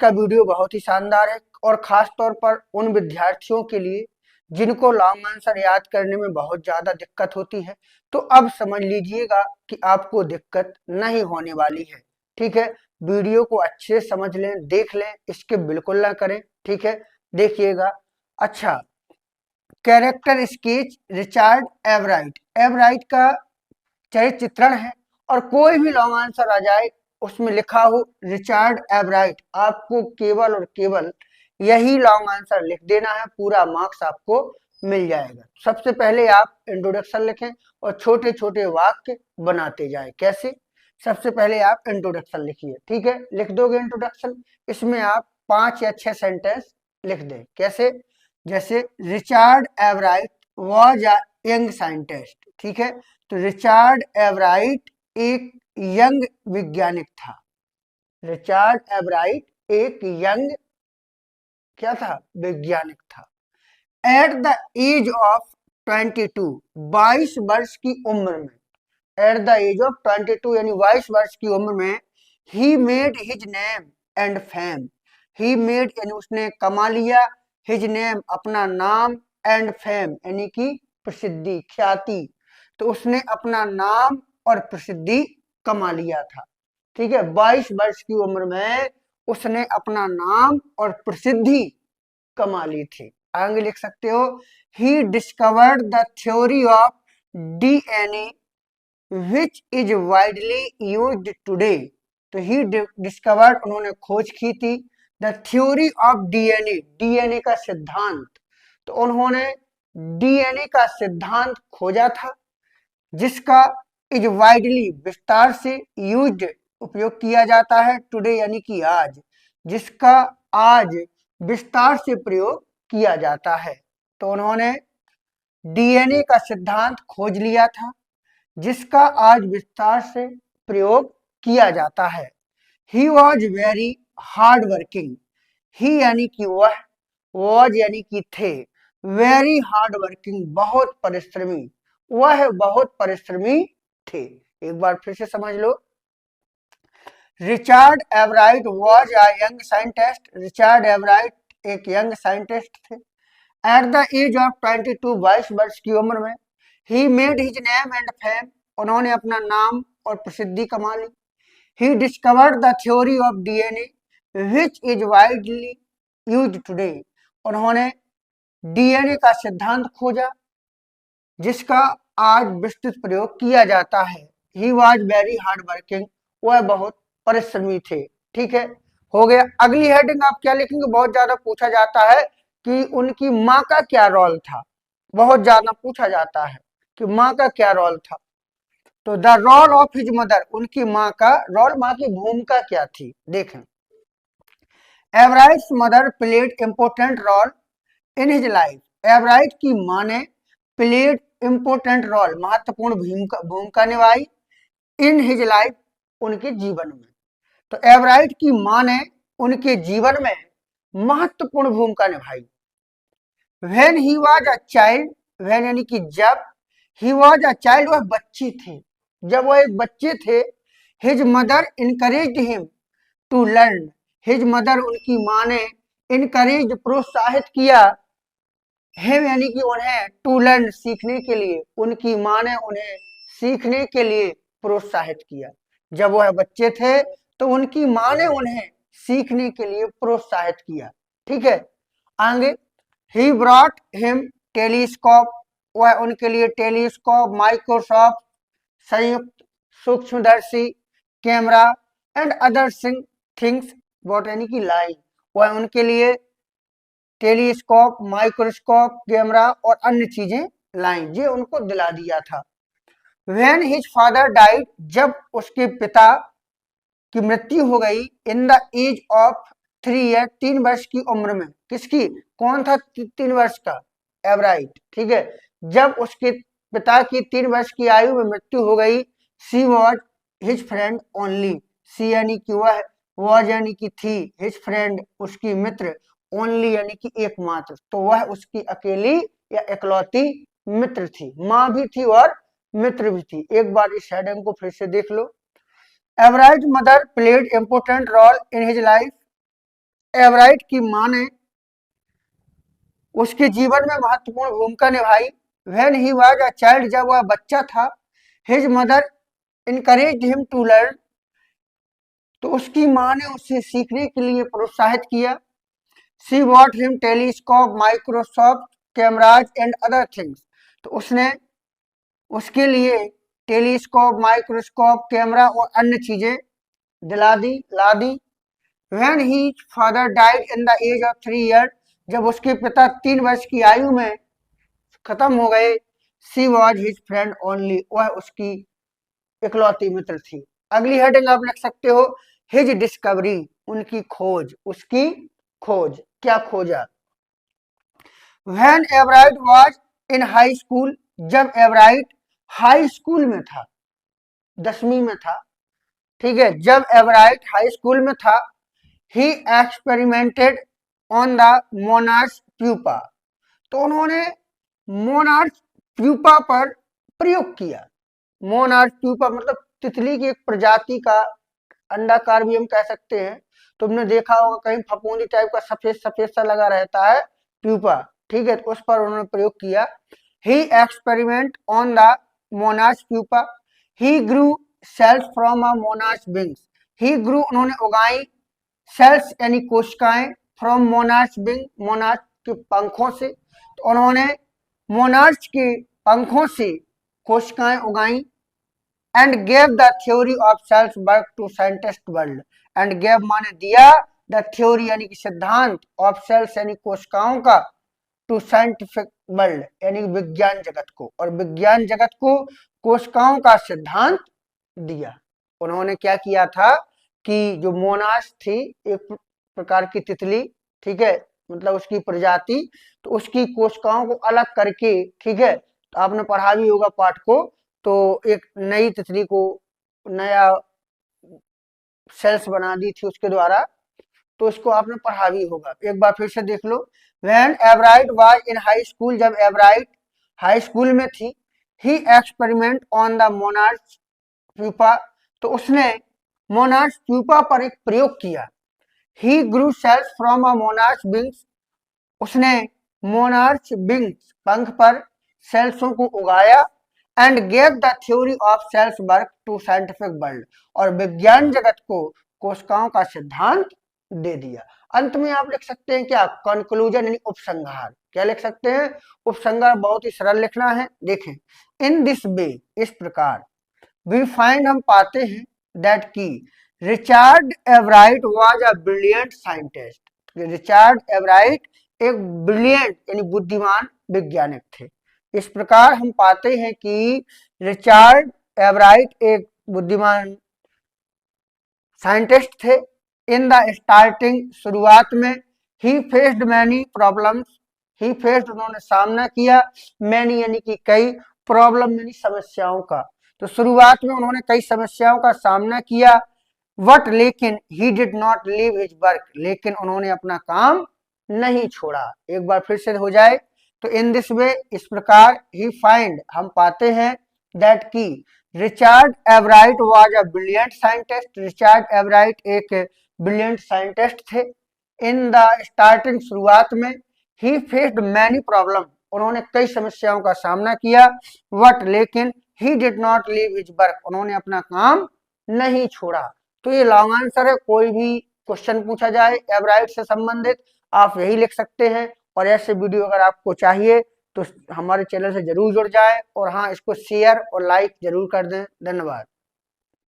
का वीडियो बहुत ही शानदार है और खास तौर पर उन विद्यार्थियों के लिए जिनको लॉन्ग आंसर याद करने में बहुत ज़्यादा दिक्कत होती है। तो अब समझ लीजिएगा कि आपको दिक्कत नहीं होने वाली है। ठीक है, वीडियो को अच्छे से समझ लें, देख लें, स्किप बिल्कुल ना करें। ठीक है, देखिएगा। अच्छा, कैरेक्टर स्केच रिचर्ड एवराइट। एवराइट का चरित्र चित्रण है और कोई भी लॉन्ग आंसर आ जाए उसमें लिखा हो रिचर्ड एवराइट, आपको केवल और केवल यही लॉन्ग आंसर लिख देना है, पूरा मार्क्स आपको मिल जाएगा। सबसे पहले आप इंट्रोडक्शन लिखें और छोटे छोटे वाक्य बनाते जाएं। कैसे? सबसे पहले आप इंट्रोडक्शन लिखिए। ठीक है, लिख दोगे इंट्रोडक्शन, इसमें आप 5 या 6 सेंटेंस लिख दें। कैसे? जैसे Richard Everite was a young scientist. ठीक है, तो रिचर्ड एवराइट एक यंग वैज्ञानिक था। रिचर्ड एवराइट एक यंग क्या था? वैज्ञानिक था। एट द एज ऑफ 22, 22 वर्ष की उम्र में, एट द एज ऑफ 22 यानी 22 वर्ष की उम्र में, he made his name and fame. He made यानी उसने कमा लिया, हिज नेम अपना नाम, एंड फेम यानी कि प्रसिद्धि, ख्याति। तो उसने अपना नाम और प्रसिद्धि कमा लिया था। ठीक है, 22 वर्ष की उम्र में उसने अपना नाम और प्रसिद्धि कमा ली थी। आगे लिख सकते हो, ही discovered the theory of DNA which is widely used today. तो ही डिस्कवर्ड, उन्होंने खोज की थी, the theory of DNA, DNA का सिद्धांत। तो उन्होंने डीएनए का सिद्धांत खोजा था, जिसका इज वाइडली विस्तार से यूज्ड उपयोग किया जाता है, टुडे यानी कि आज, जिसका आज विस्तार से प्रयोग किया जाता है। तो उन्होंने डीएनए का सिद्धांत खोज लिया था, जिसका आज विस्तार से प्रयोग किया जाता है। He was very hard working. He यानी कि वह, वॉज यानी कि थे, वेरी हार्ड वर्किंग बहुत परिश्रमी, वह बहुत परिश्रमी थे। एक बार फिर से समझ लो, Richard Everite was a young scientist. Richard Everite एक यंग साइंटिस्ट थे। एट द एज ऑफ 22, 22 वर्ष की उम्र में, he made his name and fame, उन्होंने अपना नाम और प्रसिद्धि कमा ली। He discovered the theory of DNA which is widely used today, उन्होंने डीएनए का सिद्धांत खोजा, जिसका आज विस्तृत प्रयोग किया जाता है। He was very hard working, वह बहुत परिश्रमी थे। ठीक है, हो गया। अगली हेडिंग आप क्या लिखेंगे? बहुत ज्यादा पूछा जाता है कि उनकी माँ का क्या रोल था। बहुत ज्यादा पूछा जाता है कि माँ का क्या रोल था। तो the role of his mother, उनकी माँ का रोल, माँ की भूमिका क्या थी, देखें। Everite's mother played important role in his life. Everite की माँ ने प्लेड इंपोर्टेंट रोल, महत्वपूर्ण भूमिका निभाई, इन हिज लाइफ, उनके जीवन में। तो एवराइट की माँ ने उनके जीवन में महत्वपूर्ण भूमिका निभाई। When he was a child, when यानी कि जब, ही वॉज अ चाइल्ड वह बच्चे थे, जब वह एक बच्चे थे, his mother encouraged him to learn. His mother उनकी माँ ने इनकरेज प्रोत्साहित किया, हिम यानी कि उन्हें, टू लर्न सीखने के लिए, उनकी माँ ने उन्हें सीखने के लिए प्रोत्साहित किया। जब वह बच्चे थे तो उनकी माँ ने उन्हें सीखने के लिए प्रोत्साहित किया। ठीक है, आगे, ही ब्रॉट हिम टेलीस्कोप, वह उनके लिए टेलीस्कोप, माइक्रोसॉफ्ट, संयुक्त सूक्ष्मदर्शी, कैमरा एंड अदर थिंग्स बॉट यानी कि लाई, वह उनके लिए टेलीस्कोप, माइक्रोस्कोप, कैमरा और अन्य चीजें लाइन, ये उनको दिला दिया था। व्हेन हिज फादर डाइड, जब उसके पिता की मृत्यु हो गई, in the age of 3 year, 3 वर्ष की उम्र में। किसकी? कौन था 3 वर्ष का? एवराइट। ठीक है, जब उसके पिता की 3 वर्ष की आयु में मृत्यु हो गई, सी वॉज हिज फ्रेंड ओनली, सी यानी कि वह, वॉज यानी कि थी, हिज फ्रेंड उसकी मित्र, ओनली यानी कि एकमात्र, तो वह उसकी अकेली या इकलौती मित्र थी। माँ भी थी और मित्र भी थी। एक बार इस हेडिंग को फिर से देख लो। Everite mother played important role in his life, Everite की मां ने उसके जीवन में महत्वपूर्ण भूमिका निभाई। When he was a child, जब वह बच्चा था, his mother encouraged him to learn, तो उसकी मां ने उसे सीखने के लिए प्रोत्साहित किया। She bought him telescope, Microsoft cameras and other things, तो उसने उसके लिए टेलीस्कोप, माइक्रोस्कोप, कैमरा और अन्य चीजें ला दी। When his father died in the age of 3 years, जब उसके पिता 3 वर्ष की आयु में खत्म हो गए, she was his friend only, वह उसकी इकलौती मित्र थी। अगली हेडिंग आप लिख सकते हो his discovery, उनकी खोज, उसकी खोज, क्या खोजा। When Everett was in high school, जब एवराइट हाई स्कूल में था, 10वीं में था, ठीक है, जब एवराइट हाई स्कूल में था, he experimented on the monarch pupa, तो उन्होंने मोनार्च प्यूपा पर प्रयोग किया। मोनार्च प्यूपा मतलब तितली की एक प्रजाति का अंडाकार भी हम कह सकते हैं। तुमने देखा होगा कहीं फफूंदी टाइप का सफेद सफेद सा लगा रहता है प्यूपा, ठीक है, तो उस पर उन्होंने प्रयोग किया। He experiment on the monarch pupa, he grew cells from a monarch wings, he grew उन्होंने उगाई, सेल्स यानी कोशिकाएं, फ्रॉम मोनार्च विंग, मोनार्च के पंखों से, तो उन्होंने मोनार्च के पंखों से कोशिकाएं उगाई। And gave the theory of cells work to scientist world, and gave माने दिया, द थ्योरी यानी कि सिद्धांत, ऑफ सेल्स यानी कोशिकाओं का, टू साइंटिफिक वर्ल्ड यानी विज्ञान जगत को, और विज्ञान जगत को कोशिकाओं का सिद्धांत दिया। उन्होंने क्या किया था कि जो मोनार्च थी, एक प्रकार की तितली, ठीक है, मतलब उसकी प्रजाति, तो उसकी कोशिकाओं को अलग करके, ठीक है, तो आपने पढ़ा भी होगा पाठ को, तो एक नई तितली को नया सेल्स बना दी थी उसके द्वारा, तो इसको आपने पढ़ा भी होगा। एक बार फिर से देख लो। When Everite was in high school, जब एवराइट हाई स्कूल में थी, he experiment on the monarch pupa, तो उसने मोनार्च प्यूपा पर एक प्रयोग किया। He grew cells from a monarch wings, उसने मोनार्च विंग्स पंख पर सेल्सों को उगाया। And gave the theory of cells work to scientific world, और विज्ञान जगत को कोशिकाओं का सिद्धांत दे दिया। अंत में आप लिख सकते हैं क्या, कंक्लूजन यानी उपसंहार। क्या लिख सकते हैं, उपसंहार। बहुत ही सरल लिखना है, देखें। इन दिस वे, इस प्रकार, वी फाइंड, हम पाते हैं, दैट की Richard Everite was a brilliant scientist, Richard Everite एक ब्रिलियंट यानी बुद्धिमान वैज्ञानिक थे। इस प्रकार हम पाते हैं कि रिचर्ड एवराइट एक बुद्धिमान साइंटिस्ट थे। इन द स्टार्टिंग, शुरुआत में, ही फेस्ड मैनी प्रॉब्लम्स, ही फेस्ड उन्होंने सामना किया, मैनी यानी कि कई, प्रॉब्लम यानी समस्याओं का, तो शुरुआत में उन्होंने कई समस्याओं का सामना किया। वट, लेकिन, he did not leave his work, लेकिन उन्होंने अपना काम नहीं छोड़ा। एक बार फिर से हो जाए तो इन दिस वे, इस प्रकार, ही फाइंड, हम पाते हैं, दैट की Richard Everite was a brilliant scientist, Richard Everite एक ब्रिलियंट साइंटिस्ट थे। इन द स्टार्टिंग, शुरुआत में, ही फेस्ड मैनी प्रॉब्लम, उन्होंने कई समस्याओं का सामना किया। वट, लेकिन, he did not leave his work, उन्होंने अपना काम नहीं छोड़ा। तो ये लॉन्ग आंसर है। कोई भी क्वेश्चन पूछा जाए एवराइट से संबंधित, आप यही लिख सकते हैं। और ऐसे वीडियो अगर आपको चाहिए तो हमारे चैनल से जरूर जुड़ जाए, और हाँ, इसको शेयर और लाइक जरूर कर दें। धन्यवाद।